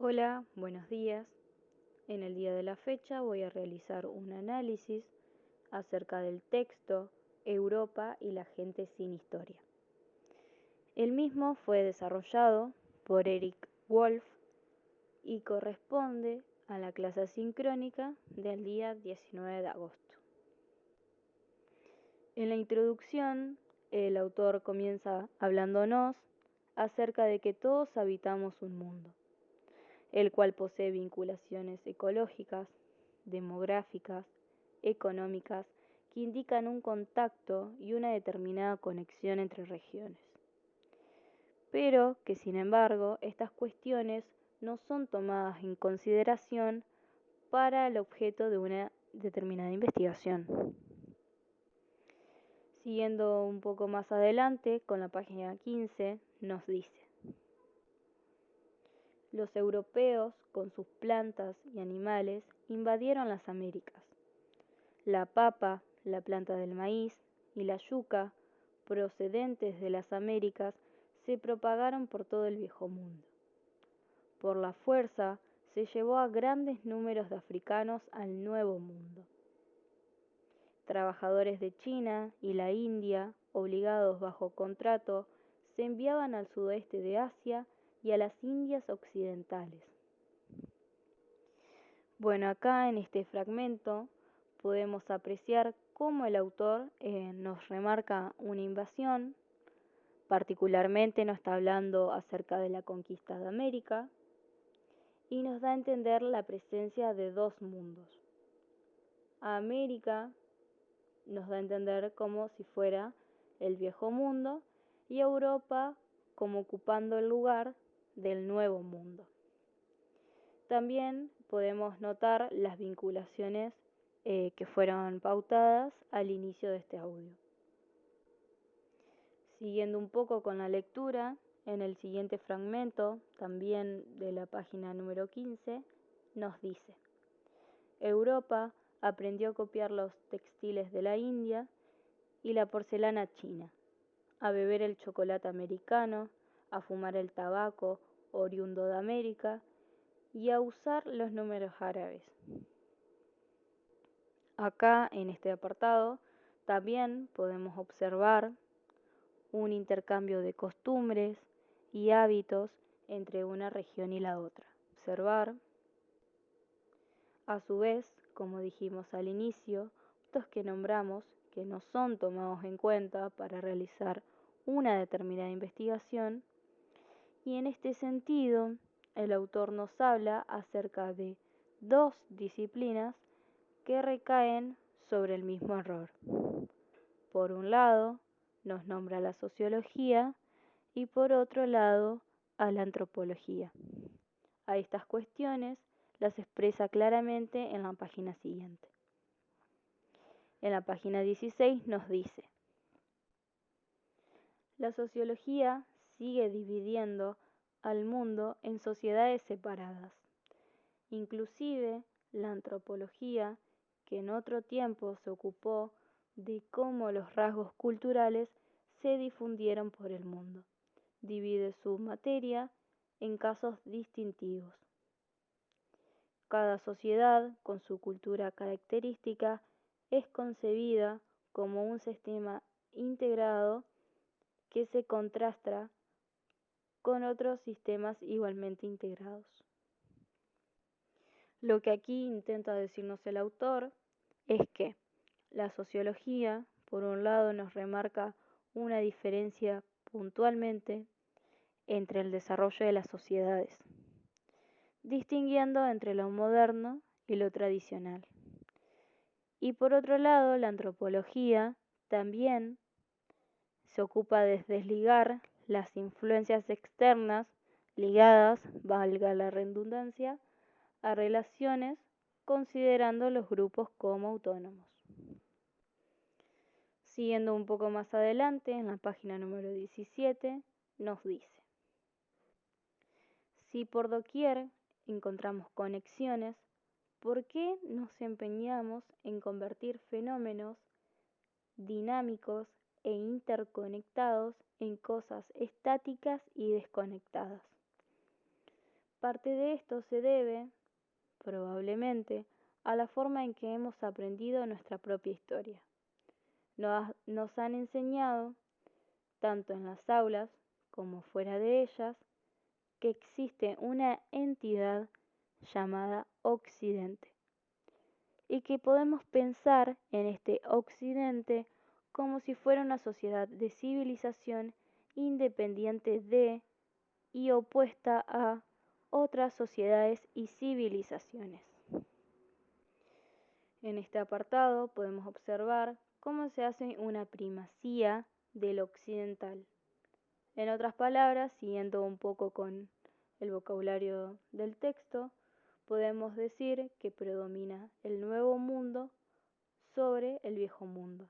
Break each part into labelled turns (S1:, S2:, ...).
S1: Hola, buenos días. En el día de la fecha voy a realizar un análisis acerca del texto Europa y la gente sin historia. El mismo fue desarrollado por Eric Wolf y corresponde a la clase sincrónica del día 19 de agosto. En la introducción, el autor comienza hablándonos acerca de que todos habitamos un mundo, el cual posee vinculaciones ecológicas, demográficas, económicas, que indican un contacto y una determinada conexión entre regiones. Pero que sin embargo estas cuestiones no son tomadas en consideración para el objeto de una determinada investigación. Siguiendo un poco más adelante con la página 15 nos dice: los europeos, con sus plantas y animales, invadieron las Américas. La papa, la planta del maíz y la yuca, procedentes de las Américas, se propagaron por todo el Viejo Mundo. Por la fuerza, se llevó a grandes números de africanos al Nuevo Mundo. Trabajadores de China y la India, obligados bajo contrato, se enviaban al sudoeste de Asia y a las Indias occidentales. Bueno, acá en este fragmento podemos apreciar cómo el autor nos remarca una invasión, particularmente nos está hablando acerca de la conquista de América, y nos da a entender la presencia de dos mundos. A América nos da a entender como si fuera el viejo mundo y a Europa como ocupando el lugar del nuevo mundo. También podemos notar las vinculaciones que fueron pautadas al inicio de este audio. Siguiendo un poco con la lectura, en el siguiente fragmento, también de la página número 15, nos dice: Europa aprendió a copiar los textiles de la India y la porcelana china, a beber el chocolate americano, a fumar el tabaco oriundo de América y a usar los números árabes. Acá, en este apartado, también podemos observar un intercambio de costumbres y hábitos entre una región y la otra. Observar, a su vez, como dijimos al inicio, estos que nombramos que no son tomados en cuenta para realizar una determinada investigación, y en este sentido el autor nos habla acerca de dos disciplinas que recaen sobre el mismo error. Por un lado, nos nombra la sociología y por otro lado, a la antropología. A estas cuestiones las expresa claramente en la página siguiente. En la página 16 nos dice: la sociología sigue dividiendo al mundo en sociedades separadas. Inclusive la antropología, que en otro tiempo se ocupó de cómo los rasgos culturales se difundieron por el mundo, divide su materia en casos distintivos. Cada sociedad, con su cultura característica, es concebida como un sistema integrado que se contrasta con otros sistemas igualmente integrados. Lo que aquí intenta decirnos el autor es que la sociología, por un lado, nos remarca una diferencia puntualmente entre el desarrollo de las sociedades, distinguiendo entre lo moderno y lo tradicional. Y por otro lado, la antropología también se ocupa de desligar las influencias externas ligadas, valga la redundancia, a relaciones, considerando los grupos como autónomos. Siguiendo un poco más adelante, en la página número 17, nos dice: si por doquier encontramos conexiones, ¿por qué nos empeñamos en convertir fenómenos dinámicos e interconectados en cosas estáticas y desconectadas? Parte de esto se debe, probablemente, a la forma en que hemos aprendido nuestra propia historia. Nos han enseñado, tanto en las aulas como fuera de ellas, que existe una entidad llamada Occidente y que podemos pensar en este Occidente como si fuera una sociedad de civilización independiente de y opuesta a otras sociedades y civilizaciones. En este apartado podemos observar cómo se hace una primacía del occidental. En otras palabras, siguiendo un poco con el vocabulario del texto, podemos decir que predomina el nuevo mundo sobre el viejo mundo.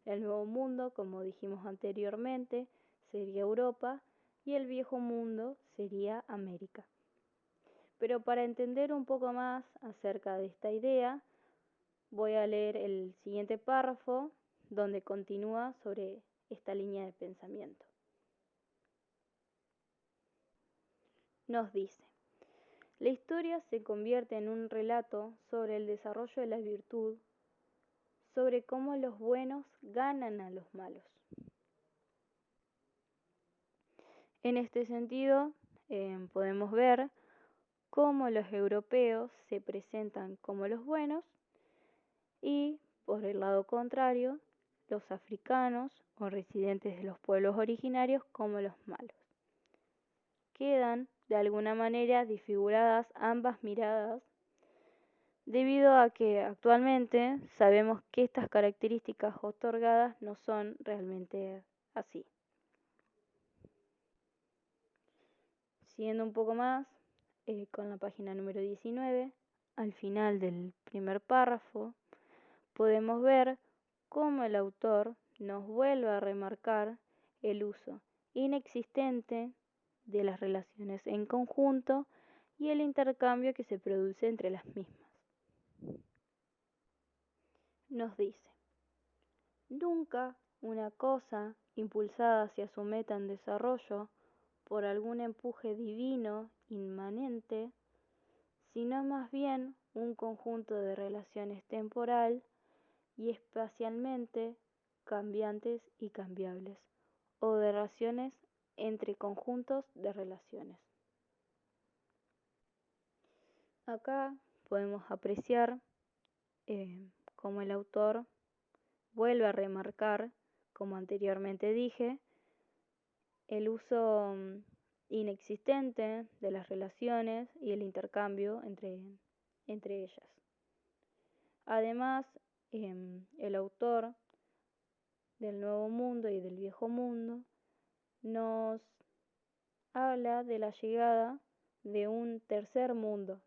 S1: El nuevo mundo, como dijimos anteriormente, sería Europa y el viejo mundo sería América. Pero para entender un poco más acerca de esta idea, voy a leer el siguiente párrafo donde continúa sobre esta línea de pensamiento. Nos dice: la historia se convierte en un relato sobre el desarrollo de la virtud, sobre cómo los buenos ganan a los malos. En este sentido, podemos ver cómo los europeos se presentan como los buenos y, por el lado contrario, los africanos o residentes de los pueblos originarios como los malos. Quedan, de alguna manera, desfiguradas ambas miradas, debido a que actualmente sabemos que estas características otorgadas no son realmente así. Siguiendo un poco más, con la página número 19, al final del primer párrafo, podemos ver cómo el autor nos vuelve a remarcar el uso inexistente de las relaciones en conjunto y el intercambio que se produce entre las mismas. Nos dice: nunca una cosa impulsada hacia su meta en desarrollo por algún empuje divino inmanente, sino más bien un conjunto de relaciones temporal y espacialmente cambiantes y cambiables, o de relaciones entre conjuntos de relaciones. Acá podemos apreciar cómo el autor vuelve a remarcar, como anteriormente dije, el uso inexistente de las relaciones y el intercambio entre ellas. Además, el autor del Nuevo Mundo y del Viejo Mundo nos habla de la llegada de un tercer mundo.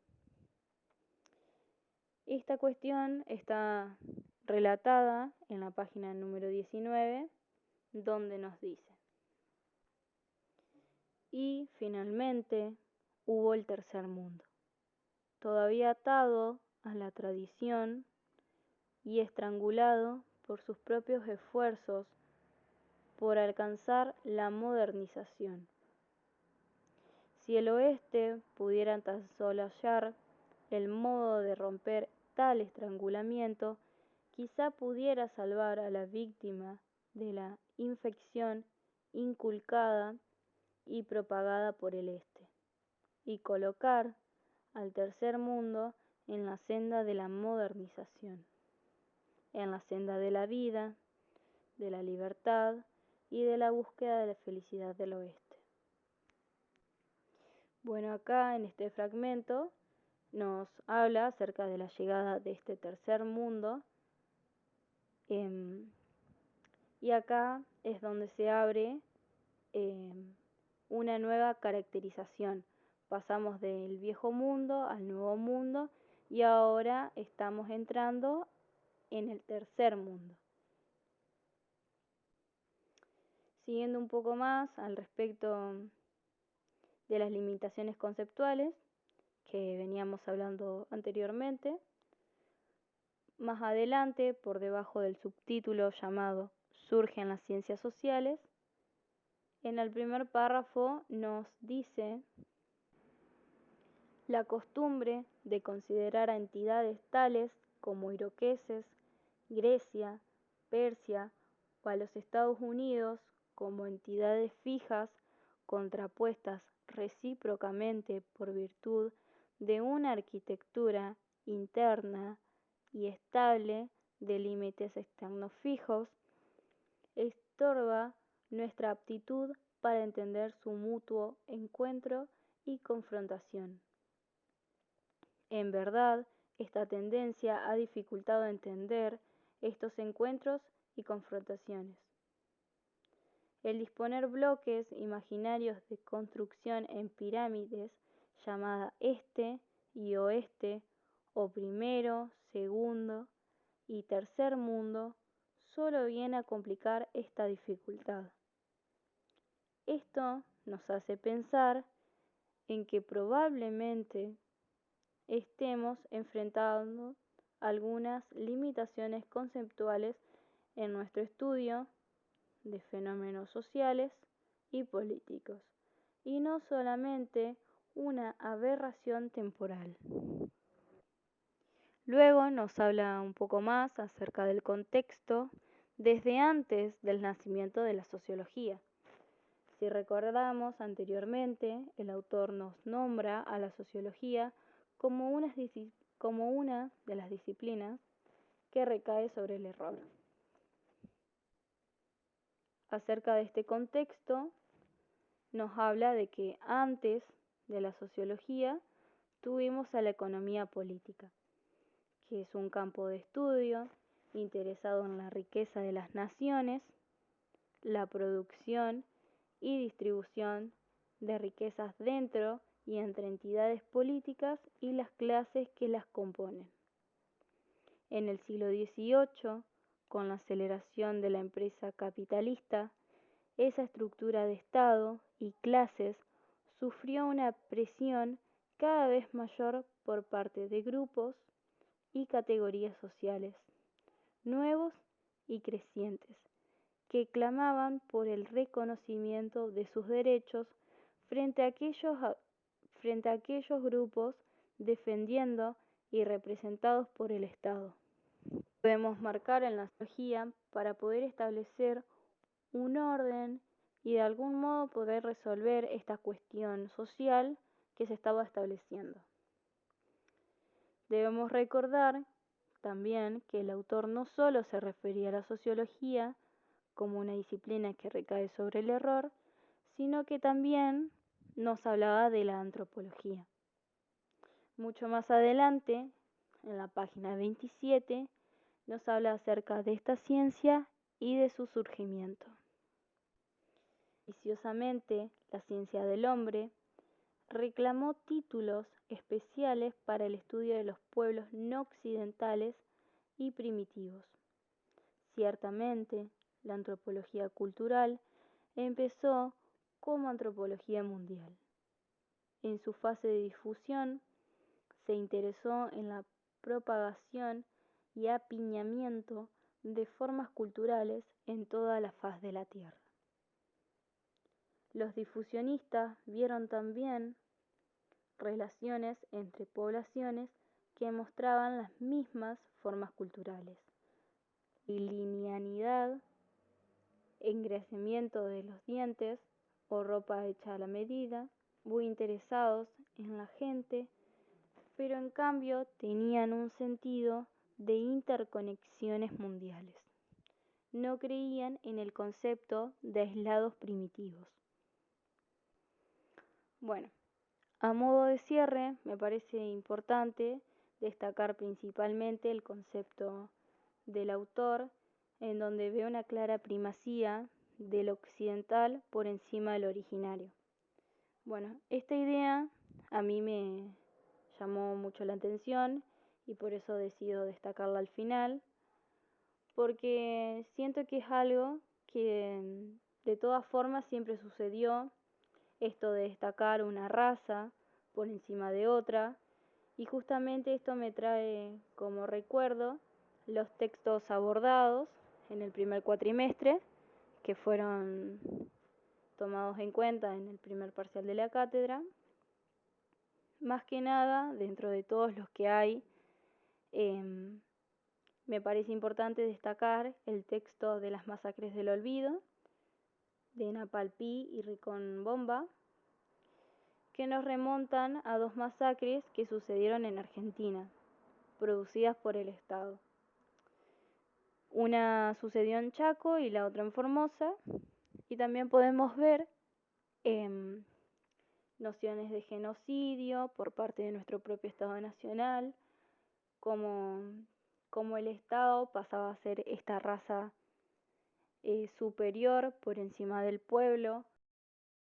S1: Esta cuestión está relatada en la página número 19, donde nos dice: y finalmente hubo el tercer mundo, todavía atado a la tradición y estrangulado por sus propios esfuerzos por alcanzar la modernización. Si el oeste pudiera tan solo hallar el modo de romper tal estrangulamiento, quizá pudiera salvar a la víctima de la infección inculcada y propagada por el este, y colocar al tercer mundo en la senda de la modernización, en la senda de la vida, de la libertad y de la búsqueda de la felicidad del oeste. Bueno, acá en este fragmento nos habla acerca de la llegada de este tercer mundo, y acá es donde se abre una nueva caracterización. Pasamos del viejo mundo al nuevo mundo y ahora estamos entrando en el tercer mundo. Siguiendo un poco más al respecto de las limitaciones conceptuales que veníamos hablando anteriormente, más adelante, por debajo del subtítulo llamado Surgen las ciencias sociales, en el primer párrafo nos dice La costumbre de considerar a entidades tales como iroqueses, Grecia, Persia o a los Estados Unidos como entidades fijas contrapuestas recíprocamente por virtud de una arquitectura interna y estable de límites externos fijos, estorba nuestra aptitud para entender su mutuo encuentro y confrontación. En verdad, esta tendencia ha dificultado entender estos encuentros y confrontaciones. El disponer bloques imaginarios de construcción en pirámides llamada este y oeste o primero, segundo y tercer mundo solo viene a complicar esta dificultad. Esto nos hace pensar en que probablemente estemos enfrentando algunas limitaciones conceptuales en nuestro estudio de fenómenos sociales y políticos, y no solamente una aberración temporal. Luego nos habla un poco más acerca del contexto desde antes del nacimiento de la sociología. Si recordamos anteriormente, el autor nos nombra a la sociología como una de las disciplinas que recae sobre el error. Acerca de este contexto, nos habla de que antes de la sociología tuvimos a la economía política, que es un campo de estudio interesado en la riqueza de las naciones, la producción y distribución de riquezas dentro y entre entidades políticas y las clases que las componen. En el siglo XVIII, con la aceleración de la empresa capitalista, esa estructura de Estado y clases sufrió una presión cada vez mayor por parte de grupos y categorías sociales nuevos y crecientes, que clamaban por el reconocimiento de sus derechos frente a aquellos grupos defendiendo y representados por el Estado. Podemos marcar en la sociología para poder establecer un orden y de algún modo poder resolver esta cuestión social que se estaba estableciendo. Debemos recordar también que el autor no solo se refería a la sociología como una disciplina que recae sobre el error, sino que también nos hablaba de la antropología. Mucho más adelante, en la página 27, nos habla acerca de esta ciencia y de su surgimiento. Viciosamente, la ciencia del hombre reclamó títulos especiales para el estudio de los pueblos no occidentales y primitivos. Ciertamente, la antropología cultural empezó como antropología mundial. En su fase de difusión, se interesó en la propagación y apiñamiento de formas culturales en toda la faz de la Tierra. Los difusionistas vieron también relaciones entre poblaciones que mostraban las mismas formas culturales, linealidad, engrosamiento de los dientes o ropa hecha a la medida, muy interesados en la gente, pero en cambio tenían un sentido de interconexiones mundiales. No creían en el concepto de aislados primitivos. Bueno, a modo de cierre, me parece importante destacar principalmente el concepto del autor, en donde ve una clara primacía del occidental por encima del originario. Bueno, esta idea a mí me llamó mucho la atención y por eso decido destacarla al final, porque siento que es algo que de todas formas siempre sucedió, esto de destacar una raza por encima de otra, y justamente esto me trae como recuerdo los textos abordados en el primer cuatrimestre, que fueron tomados en cuenta en el primer parcial de la cátedra. más que nada, dentro de todos los que hay, em, me parece importante destacar el texto de las masacres del olvido, de Napalpí y Ricón Bomba, que nos remontan a dos masacres que sucedieron en Argentina, producidas por el Estado. Una sucedió en Chaco y la otra en Formosa, y también podemos ver nociones de genocidio por parte de nuestro propio Estado Nacional, como, como el Estado pasaba a ser esta raza superior por encima del pueblo,